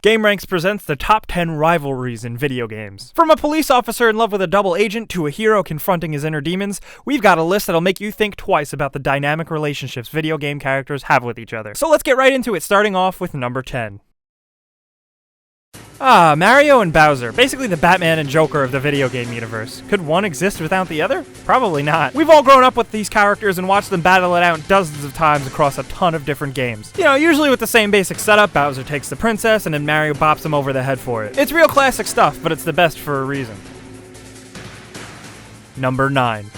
GameRanx presents the top 10 rivalries in video games. From a police officer in love with a double agent to a hero confronting his inner demons, we've got a list that'll make you think twice about the dynamic relationships video game characters have with each other. So let's get right into it, starting off with number 10. Mario and Bowser, basically the Batman and Joker of the video game universe. Could one exist without the other? Probably not. We've all grown up with these characters and watched them battle it out dozens of times across a ton of different games. You know, usually with the same basic setup, Bowser takes the princess and then Mario bops him over the head for it. It's real classic stuff, but it's the best for a reason. Number 9.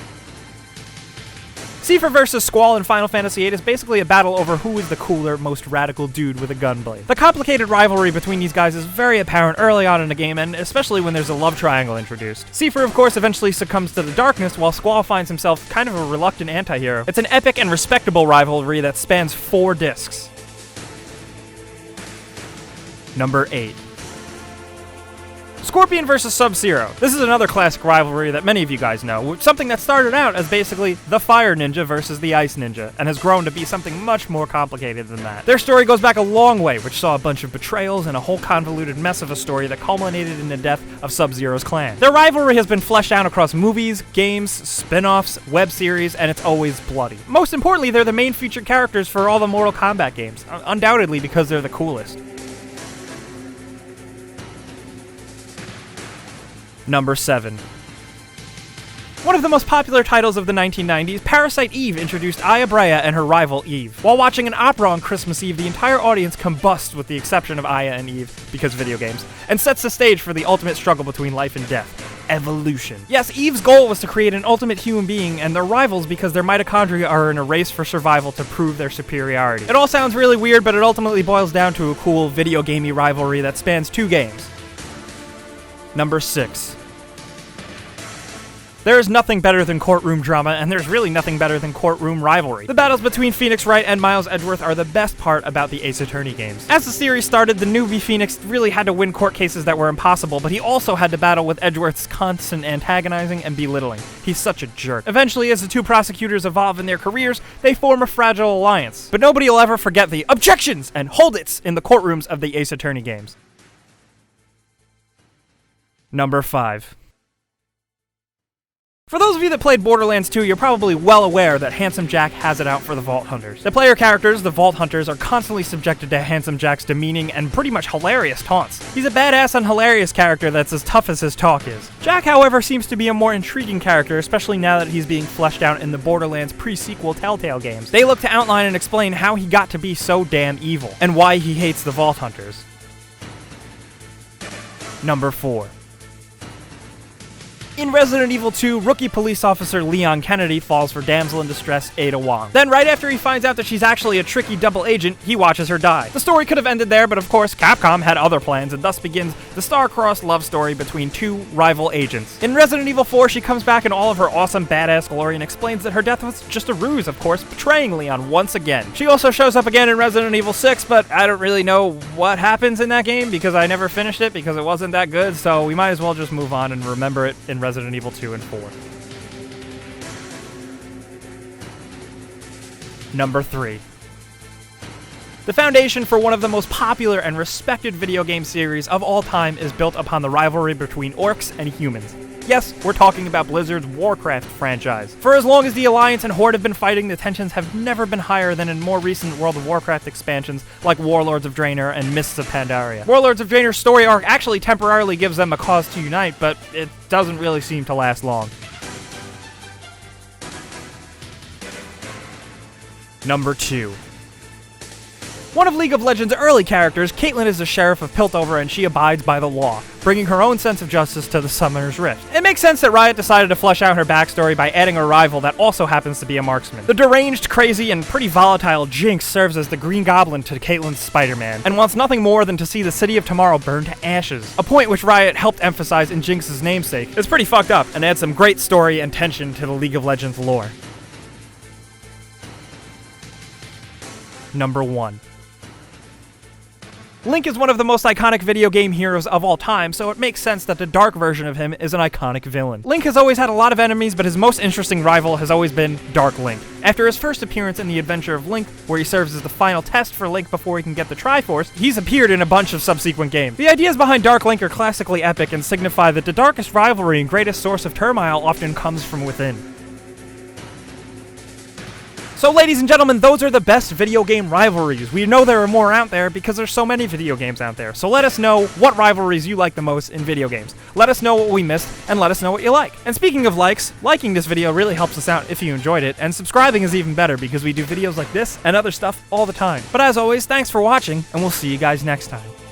Seifer vs. Squall in Final Fantasy VIII is basically a battle over who is the cooler, most radical dude with a gunblade. The complicated rivalry between these guys is very apparent early on in the game, and especially when there's a love triangle introduced. Seifer, of course, eventually succumbs to the darkness, while Squall finds himself kind of a reluctant anti-hero. It's an epic and respectable rivalry that spans 4 discs. Number 8. Scorpion vs. SubZero. This is another classic rivalry that many of you guys know, something that started out as basically the Fire Ninja versus the Ice Ninja, and has grown to be something much more complicated than that. Their story goes back a long way, which saw a bunch of betrayals and a whole convoluted mess of a story that culminated in the death of SubZero's clan. Their rivalry has been fleshed out across movies, games, spin-offs, web series, and it's always bloody. Most importantly, they're the main featured characters for all the Mortal Kombat games, undoubtedly because they're the coolest. Number 7. One of the most popular titles of the 1990s, Parasite Eve introduced Aya Brea and her rival Eve. While watching an opera on Christmas Eve, the entire audience combusts with the exception of Aya and Eve, because video games, and sets the stage for the ultimate struggle between life and death. Evolution. Yes, Eve's goal was to create an ultimate human being, and they're rivals because their mitochondria are in a race for survival to prove their superiority. It all sounds really weird, but it ultimately boils down to a cool video gamey rivalry that spans 2 games. Number 6. There is nothing better than courtroom drama, and there's really nothing better than courtroom rivalry. The battles between Phoenix Wright and Miles Edgeworth are the best part about the Ace Attorney games. As the series started, the newbie Phoenix really had to win court cases that were impossible, but he also had to battle with Edgeworth's constant antagonizing and belittling. He's such a jerk. Eventually, as the 2 prosecutors evolve in their careers, they form a fragile alliance. But nobody will ever forget the objections and hold-its in the courtrooms of the Ace Attorney games. Number 5. For those of you that played Borderlands 2, you're probably well aware that Handsome Jack has it out for the Vault Hunters. The player characters, the Vault Hunters, are constantly subjected to Handsome Jack's demeaning and pretty much hilarious taunts. He's a badass and hilarious character that's as tough as his talk is. Jack, however, seems to be a more intriguing character, especially now that he's being fleshed out in the Borderlands pre-sequel Telltale games. They look to outline and explain how he got to be so damn evil, and why he hates the Vault Hunters. Number 4. In Resident Evil 2, rookie police officer Leon Kennedy falls for damsel in distress Ada Wong. Then, right after he finds out that she's actually a tricky double agent, he watches her die. The story could have ended there, but of course, Capcom had other plans, and thus begins the star-crossed love story between 2 rival agents. In Resident Evil 4, she comes back in all of her awesome badass glory and explains that her death was just a ruse, of course, betraying Leon once again. She also shows up again in Resident Evil 6, but I don't really know what happens in that game because I never finished it because it wasn't that good, so we might as well just move on and remember it in Resident Evil 2 and 4. Number 3. The foundation for one of the most popular and respected video game series of all time is built upon the rivalry between orcs and humans. Yes, we're talking about Blizzard's Warcraft franchise. For as long as the Alliance and Horde have been fighting, the tensions have never been higher than in more recent World of Warcraft expansions like Warlords of Draenor and Mists of Pandaria. Warlords of Draenor's story arc actually temporarily gives them a cause to unite, but it doesn't really seem to last long. Number 2. One of League of Legends' early characters, Caitlyn is the sheriff of Piltover and she abides by the law, bringing her own sense of justice to the Summoner's Rift. It makes sense that Riot decided to flesh out her backstory by adding a rival that also happens to be a marksman. The deranged, crazy, and pretty volatile Jinx serves as the Green Goblin to Caitlyn's Spider-Man, and wants nothing more than to see the City of Tomorrow burn to ashes, a point which Riot helped emphasize in Jinx's namesake. It's pretty fucked up, and adds some great story and tension to the League of Legends lore. Number 1. Link is one of the most iconic video game heroes of all time, so it makes sense that the dark version of him is an iconic villain. Link has always had a lot of enemies, but his most interesting rival has always been Dark Link. After his first appearance in The Adventure of Link, where he serves as the final test for Link before he can get the Triforce, he's appeared in a bunch of subsequent games. The ideas behind Dark Link are classically epic and signify that the darkest rivalry and greatest source of turmoil often comes from within. So ladies and gentlemen, those are the best video game rivalries. We know there are more out there because there's so many video games out there. So let us know what rivalries you like the most in video games. Let us know what we missed, and let us know what you like. And speaking of likes, liking this video really helps us out if you enjoyed it, and subscribing is even better because we do videos like this and other stuff all the time. But as always, thanks for watching, and we'll see you guys next time.